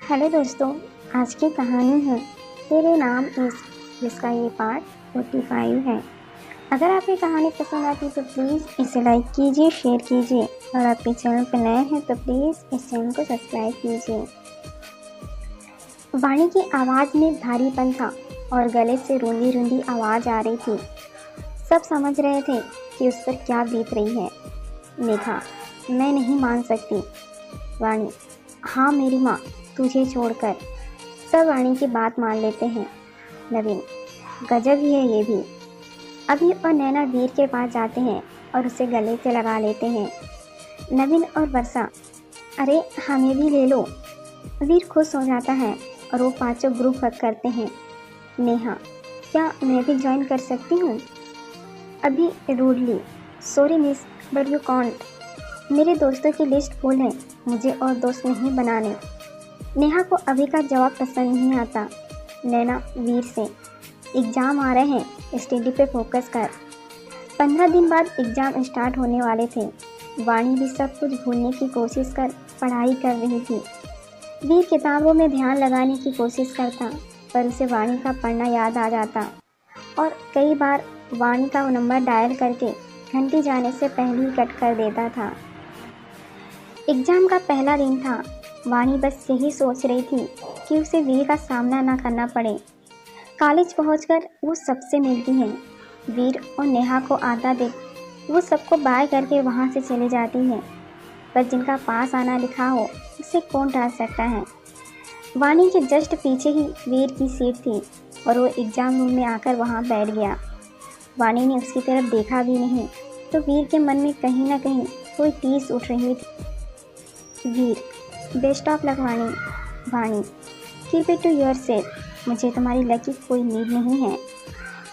Hello दोस्तों, आज की कहानी है तेरे नाम इश्क, जिसका ये पार्ट 45 है। अगर आपको ये कहानी पसंद आती तो प्लीज़ इसे लाइक कीजिए, शेयर कीजिए और आपके चैनल पर नए हैं तो प्लीज़ इस चैनल को सब्सक्राइब कीजिए। वाणी की आवाज़ में भारीपन था और गले से रूंधी रूंधी आवाज़ आ रही थी। सब समझ रहे थे कि उस पर क्या बीत रही है। नेहा, मैं नहीं मान सकती। वाणी, हाँ मेरी माँ, तुझे छोड़कर सब वाणी की बात मान लेते हैं। नवीन, गजब ही है ये भी। अभी और नैना वीर के पास जाते हैं और उसे गले से लगा लेते हैं। नवीन और वर्षा, अरे हमें भी ले लो। वीर खुश हो जाता है और वो पांचों ग्रुप हग करते हैं। नेहा, क्या मैं भी ज्वाइन कर सकती हूँ? अभी rudely, sorry miss but you can't. मेरे दोस्तों की लिस्ट फुल है, मुझे और दोस्त नहीं बनाने। नेहा को अभी का जवाब पसंद नहीं आता। नैना वीर से, एग्ज़ाम आ रहे हैं, स्टडी पे फोकस कर। 15 दिन बाद एग्ज़ाम स्टार्ट होने वाले थे। वाणी भी सब कुछ भूलने की कोशिश कर पढ़ाई कर रही थी। वीर किताबों में ध्यान लगाने की कोशिश करता, पर उसे वाणी का पढ़ना याद आ जाता और कई बार वाणी का नंबर डायल करके घंटी जाने से पहले ही कट कर देता था। एग्ज़ाम का पहला दिन था। वाणी बस यही सोच रही थी कि उसे वीर का सामना ना करना पड़े। कॉलेज पहुंचकर वो सबसे मिलती हैं। वीर और नेहा को आता देख वो सबको बाय करके वहां से चली जाती हैं। पर जिनका पास आना लिखा हो उसे कौन टाल सकता है। वाणी के जस्ट पीछे ही वीर की सीट थी और वो एग्ज़ाम रूम में आकर वहां बैठ गया। वाणी ने उसकी तरफ देखा भी नहीं तो वीर के मन में कहीं ना कहीं कोई टीस उठ रही थी। Veer, best of luck Vani. Vani, keep it to yourself. मुझे तुम्हारी लक की कोई नीड नहीं है।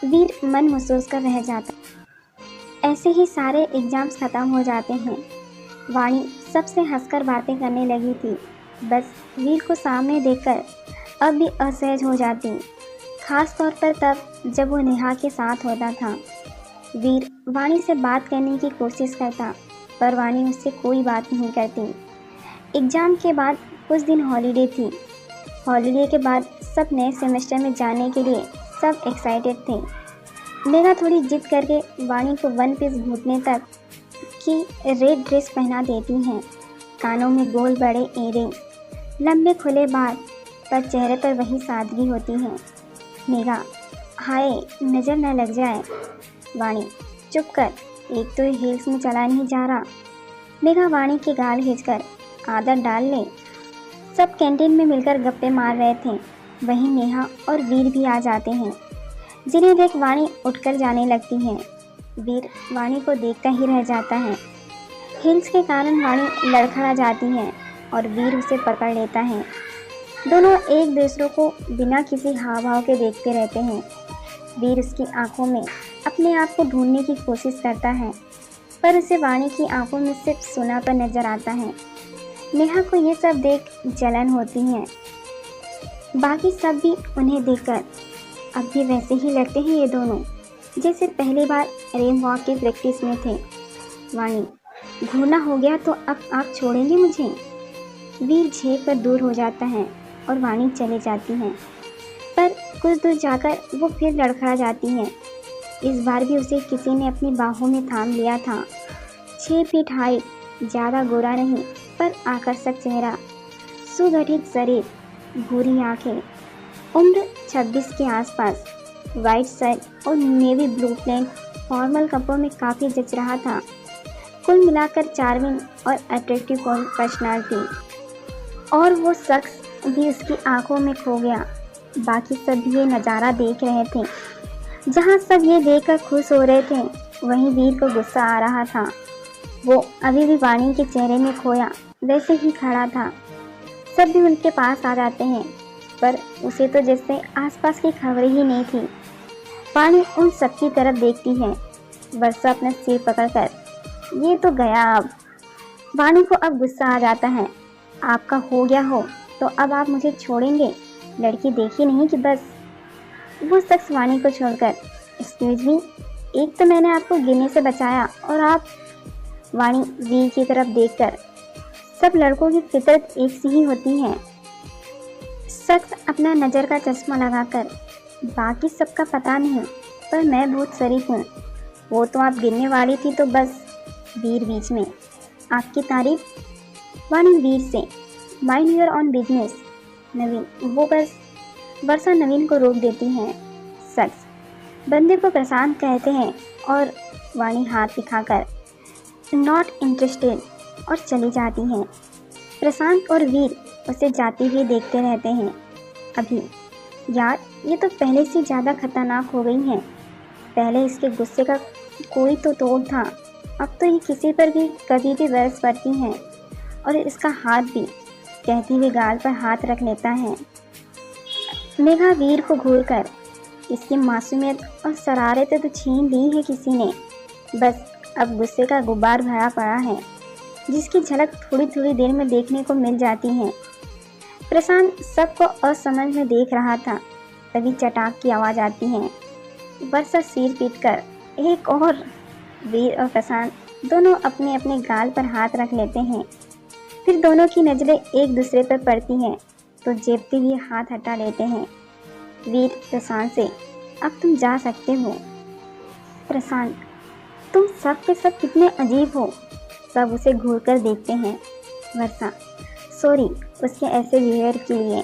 वीर मन महसूस कर रह जाता। ऐसे ही सारे एग्ज़ाम्स ख़त्म हो जाते हैं। वाणी सबसे हंसकर बातें करने लगी थी। बस वीर को सामने देखकर अब भी असहज हो जाती, खास तौर पर तब जब वो नेहा के साथ होता था। वीर वाणी से बात करने की कोशिश करता पर वाणी उससे कोई बात नहीं करती। एग्ज़ाम के बाद कुछ दिन हॉलीडे थी। हॉलीडे के बाद सब नए सेमेस्टर में जाने के लिए सब एक्साइटेड थे। मेघा थोड़ी जिद करके वाणी को वन पीस घुटने तक की रेड ड्रेस पहना देती हैं। कानों में गोल बड़े इयररिंग्स, लंबे खुले बाल, पर चेहरे पर वही सादगी होती है। मेघा, हाय नज़र न लग जाए। वाणी, चुप कर, एक तो हील्स में चला नहीं जा रहा। मेघा वाणी के गाल खींचकर आदत डाल ले। सब कैंटीन में मिलकर गप्पे मार रहे थे। वहीं नेहा और वीर भी आ जाते हैं, जिन्हें देख वाणी उठकर जाने लगती है। वीर वाणी को देखता ही रह जाता है। हिल्स के कारण वाणी लड़खड़ा जाती है और वीर उसे पकड़ लेता है। दोनों एक दूसरे को बिना किसी हाव भाव के देखते रहते हैं। वीर उसकी आंखों में अपने आप को ढूंढने की कोशिश करता है, पर उसे वाणी की आंखों में सिर्फ सुनापन नजर आता है। नेहा को ये सब देख जलन होती है। बाकी सब भी उन्हें देखकर अब भी वैसे ही लगते हैं ये दोनों, जैसे पहली बार रेन वॉक की प्रैक्टिस में थे। वाणी, घूरना हो गया तो अब आप छोड़ेंगे मुझे? वीर झेप कर दूर हो जाता है और वाणी चले जाती हैं, पर कुछ दूर जाकर वो फिर लड़खड़ा जाती हैं। इस बार भी उसे किसी ने अपनी बाहों में थाम लिया था। 6 फीट हाइट, ज़्यादा गोरा नहीं पर आकर्षक चेहरा, सुगठित शरीर, भूरी आंखें, उम्र 26 के आसपास, वाइट शर्ट और नेवी ब्लू प्लेन फॉर्मल कपड़ों में काफ़ी जच रहा था। कुल मिलाकर चार्मिंग और अट्रैक्टिव पर्सनालिटी। और वो शख्स भी उसकी आंखों में खो गया। बाकी सब ये नज़ारा देख रहे थे। जहाँ सब ये देखकर खुश हो रहे थे, वहीं वीर को गुस्सा आ रहा था। वो अभी भी वाणी के चेहरे में खोया वैसे ही खड़ा था। सब भी उनके पास आ जाते हैं, पर उसे तो जैसे आसपास की खबर ही नहीं थी। वाणी उन सबकी तरफ देखती है। वर्षा अपना सिर पकड़कर, ये तो गया अब। वाणी को अब गुस्सा आ जाता है। आपका हो गया हो तो अब आप मुझे छोड़ेंगे? लड़की देखी नहीं कि बस। वो शख्स वाणी को छोड़कर, एक्सक्यूज मी, एक तो मैंने आपको गिरने से बचाया और आप। वाणी वीर की तरफ देखकर, सब लड़कों की फितरत एक सी ही होती है। शख्स अपना नज़र का चश्मा लगाकर, बाकी सबका पता नहीं, पर मैं बहुत शरीफ हूँ। वो तो आप गिरने वाली थी तो बस। वीर बीच में, आपकी तारीफ। वाणी वीर से, माइंड योर ऑन बिजनेस। नवीन, वो बस। वर्षा नवीन को रोक देती है। शख्स, बंदे को प्रशांत कहते हैं। और वाणी हाथ दिखाकर, नॉट इंटरेस्टेड, और चली जाती हैं। प्रशांत और वीर उसे जाती हुई देखते रहते हैं। अभी, यार ये तो पहले से ज़्यादा खतरनाक हो गई हैं। पहले इसके गुस्से का कोई तो तोड़ था, अब तो ये किसी पर भी कभी भी बरस पड़ती हैं। और इसका हाथ भी, कहती हुई गाल पर हाथ रख लेता है। मेघा वीर को घूर कर, इसकी मासूमियत और शरारतें तो छीन ली है किसी ने, बस अब गुस्से का गुब्बार भरा पड़ा है, जिसकी झलक थोड़ी थोड़ी देर में देखने को मिल जाती है। प्रशांत सबको असमझ में देख रहा था, तभी चटाक की आवाज़ आती है। वर्षा सिर पीटकर, एक और। वीर और प्रशांत दोनों अपने अपने गाल पर हाथ रख लेते हैं। फिर दोनों की नज़रें एक दूसरे पर पड़ती हैं तो जेबते हुए हाथ हटा लेते हैं। वीर प्रशांत से, अब तुम जा सकते हो। प्रशांत, तुम सब के सब कितने अजीब हो। सब उसे घूरकर देखते हैं। वर्षा, सॉरी उसके ऐसे बिहेवियर के लिए,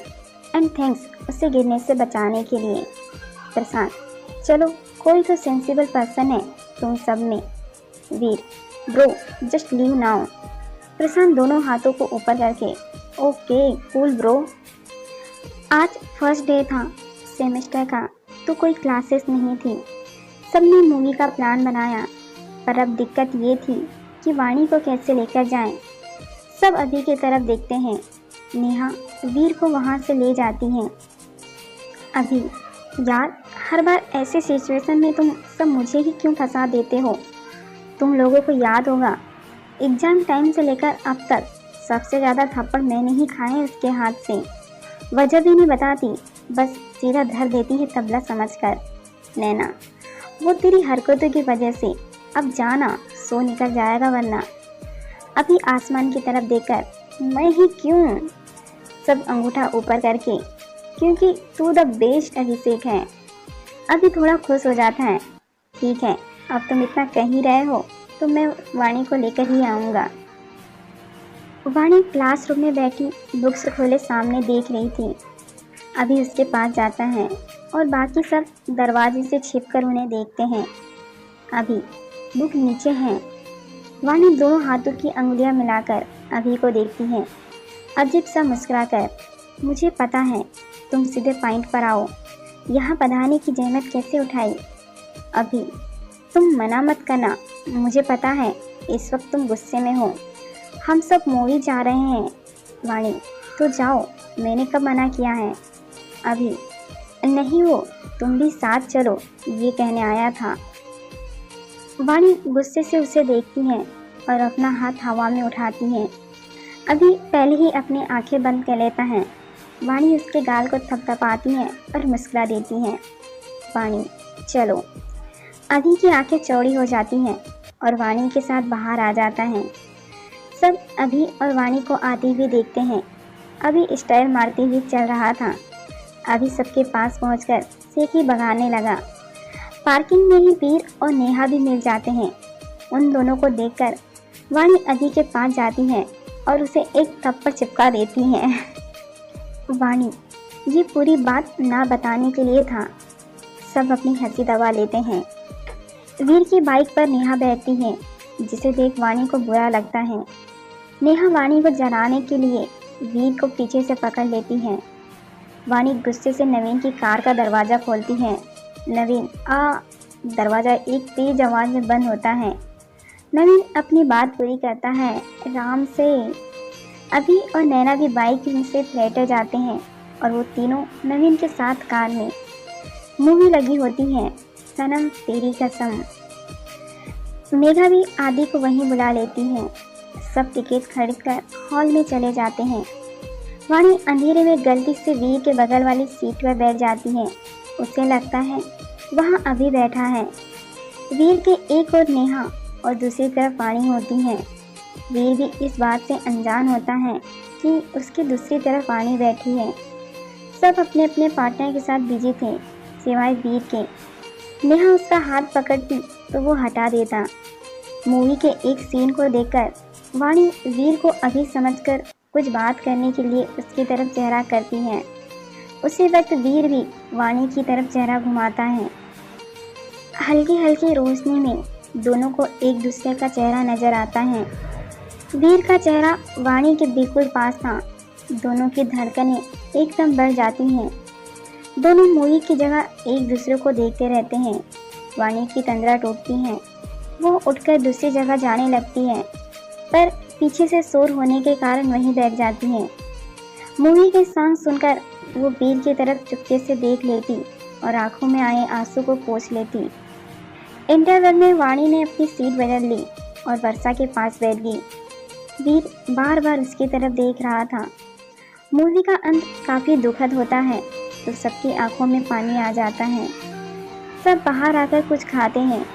एंड थैंक्स उसे गिरने से बचाने के लिए। प्रशांत, चलो कोई तो सेंसिबल पर्सन है तुम सब में। वीर, ब्रो जस्ट लीव नाउ। प्रशांत दोनों हाथों को ऊपर करके, ओके कूल ब्रो। आज फर्स्ट डे था सेमेस्टर का, तो कोई क्लासेस नहीं थी। सबने मूवी का प्लान बनाया, पर अब दिक्कत ये थी कि वाणी को कैसे लेकर जाएं। सब अभी की तरफ देखते हैं। नेहा वीर को वहाँ से ले जाती हैं। अभी, यार हर बार ऐसे सिचुएशन में तुम सब मुझे ही क्यों फंसा देते हो। तुम लोगों को याद होगा, एग्ज़ाम टाइम से लेकर अब तक सबसे ज़्यादा थप्पड़ मैंने ही खाए उसके हाथ से। वजह भी नहीं बताती, बस सीधा धर देती है तबला समझकर। नैना, वो तेरी हरकतों की वजह से। अब जाना, सो निकल जाएगा वरना। अभी आसमान की तरफ देखकर, मैं ही क्यों। सब अंगूठा ऊपर करके, क्योंकि तू द बेस्ट अभिषेक है। अभी थोड़ा खुश हो जाता है। ठीक है, अब तुम इतना कह ही रहे हो तो मैं वाणी को लेकर ही आऊँगा। वाणी क्लासरूम में बैठी बुक्स खोले सामने देख रही थी। अभी उसके पास जाता है और बाकी सब दरवाजे से छिपकर उन्हें देखते हैं। अभी, बुक नीचे है। वाणी दोनों हाथों की अंगुलियां मिलाकर अभी को देखती है, अजीब सा मुस्कुराकर। मुझे पता है, तुम सीधे पॉइंट पर आओ। यहाँ पढ़ाने की जहमत कैसे उठाई। अभी, तुम मना मत करना, मुझे पता है इस वक्त तुम गुस्से में हो। हम सब मूवी जा रहे हैं। वाणी, तो जाओ, मैंने कब मना किया है। अभी, नहीं हो, तुम भी साथ चलो, ये कहने आया था। वाणी गुस्से से उसे देखती है और अपना हाथ हवा में उठाती है। अभी पहले ही अपनी आंखें बंद कर लेता है। वाणी उसके गाल को थपथपाती है और मुस्कुरा देती है। वाणी, चलो। अभी की आंखें चौड़ी हो जाती हैं और वाणी के साथ बाहर आ जाता है। सब अभी और वाणी को आती हुई देखते हैं। अभी स्टाइल मारते हुए चल रहा था। अभी सबके पास पहुंचकर सेखी भगाने लगा। पार्किंग में ही वीर और नेहा भी मिल जाते हैं। उन दोनों को देखकर वाणी अभी के पास जाती है और उसे एक थप्पड़ चिपका देती है। वाणी, ये पूरी बात ना बताने के लिए था। सब अपनी हंसी दबा लेते हैं। वीर की बाइक पर नेहा बैठती है, जिसे देख वाणी को बुरा लगता है। नेहा वाणी को जलाने के लिए वीर को पीछे से पकड़ लेती है। वाणी गुस्से से नवीन की कार का दरवाज़ा खोलती है। नवीन, दरवाज़ा एक तेज आवाज़ में बंद होता है। नवीन अपनी बात पूरी करता है, राम से। अभी और नैना भी बाइक से लेटे जाते हैं और वो तीनों नवीन के साथ कार में। मूवी लगी होती है, सनम तेरी कसम। मेघा भी आदि को वहीं बुला लेती है। सब टिकट खरीदकर हॉल में चले जाते हैं। वाणी अंधेरे में गलती से वीर के बगल वाली सीट पर बैठ जाती है। उसे लगता है वहाँ अभी बैठा है। वीर के एक और नेहा और दूसरी तरफ वाणी होती है। वीर भी इस बात से अनजान होता है कि उसकी दूसरी तरफ वाणी बैठी है। सब अपने अपने पार्टनर के साथ बिजी थे सिवाय वीर के। नेहा उसका हाथ पकड़ती तो वो हटा देता। मूवी के एक सीन को देखकर वाणी वीर को अभी समझकर कुछ बात करने के लिए उसकी तरफ चेहरा करती है। उसी वक्त वीर भी वाणी की तरफ चेहरा घुमाता है। हल्की हल्की रोशनी में दोनों को एक दूसरे का चेहरा नजर आता है। वीर का चेहरा वाणी के बिल्कुल पास था। दोनों की धड़कनें एकदम बढ़ जाती हैं। दोनों मूवी की जगह एक दूसरे को देखते रहते हैं। वाणी की तंद्रा टूटती है। वो उठकर दूसरी जगह जाने लगती है, पर पीछे से शोर होने के कारण वहीं बैठ जाती है। मूवी के सॉन्ग सुनकर वो वीर की तरफ चुपके से देख लेती और आंखों में आए आंसू को पोंछ लेती। इंटरवल में वाणी ने अपनी सीट बदल ली और वर्षा के पास बैठ गई। वीर बार बार उसकी तरफ देख रहा था। मूवी का अंत काफ़ी दुखद होता है तो सबकी आंखों में पानी आ जाता है। सब बाहर आकर कुछ खाते हैं।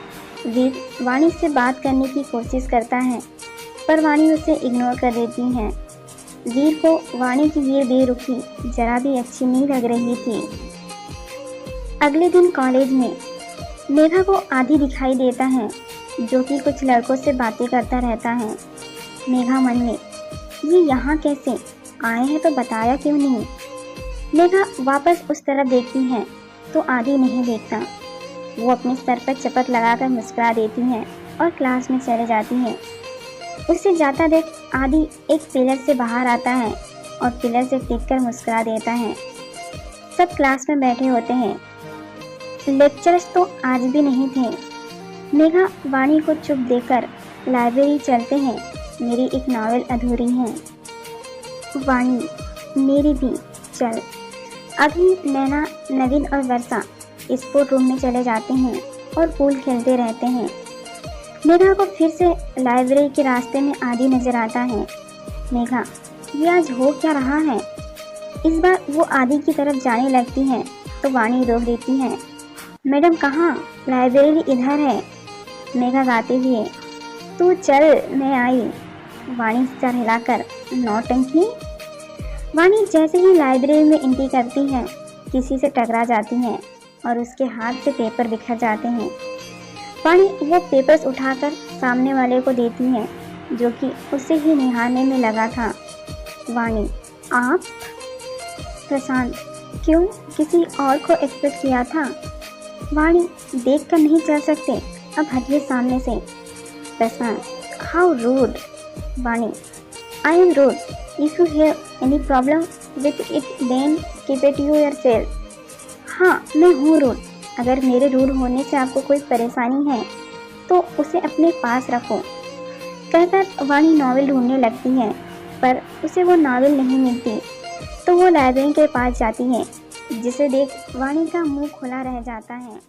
वीर वाणी से बात करने की कोशिश करता है, पर वाणी उसे इग्नोर कर देती है। वीर को वाणी की ये बेरुखी जरा भी अच्छी नहीं लग रही थी। अगले दिन कॉलेज में मेघा को आदि दिखाई देता है, जो कि कुछ लड़कों से बातें करता रहता है। मेघा मन में, ये यहाँ कैसे आए हैं तो बताया क्यों नहीं। मेघा वापस उस तरफ देखती है तो आदि नहीं देखता। वो अपने सर पर चपत लगाकर मुस्कुरा देती है और क्लास में चले जाती है। उसे जाता देख आदि एक पिलर से बाहर आता है और पिलर से टिककर मुस्कुरा देता है। सब क्लास में बैठे होते हैं। लेक्चर्स तो आज भी नहीं थे। मेघा वाणी को चुप देकर लाइब्रेरी चलते हैं। मेरी एक नावल अधूरी है। वाणी, मेरी भी चल। अभी नैना, नवीन और वर्षा स्पोर्ट रूम में चले जाते हैं और पूल खेलते रहते हैं। मेघा को फिर से लाइब्रेरी के रास्ते में आदि नजर आता है। मेघा, ये आज हो क्या रहा है। इस बार वो आदि की तरफ जाने लगती है तो वाणी रोक देती है। मैडम कहाँ, लाइब्रेरी इधर है। मेघा गाते हुए, तू चल मैं आई। वाणी सर हिलाकर, नौटंकी। वाणी जैसे ही लाइब्रेरी में एंट्री करती है किसी से टकरा जाती है और उसके हाथ से पेपर बिखर जाते हैं। वाणी वो पेपर्स उठाकर सामने वाले को देती है, जो कि उसे ही निहारने में लगा था। वाणी, आप? प्रशांत, क्यों, किसी और को एक्सपेक्ट किया था। वाणी, देख कर नहीं चल सकते, अब हटिए सामने से। Prashant, how rude. Vani, I am rude. If you have any problem with it then keep it you yourself. हाँ, मैं हूँ रूड। अगर मेरे रूड होने से आपको कोई परेशानी है तो उसे अपने पास रखो। कहकर वाणी नावल ढूंढने लगती है, पर उसे वो नावल नहीं मिलती। तो वो लाइब्रेरी के पास जाती है, जिसे देख वाणी का मुंह खुला रह जाता है।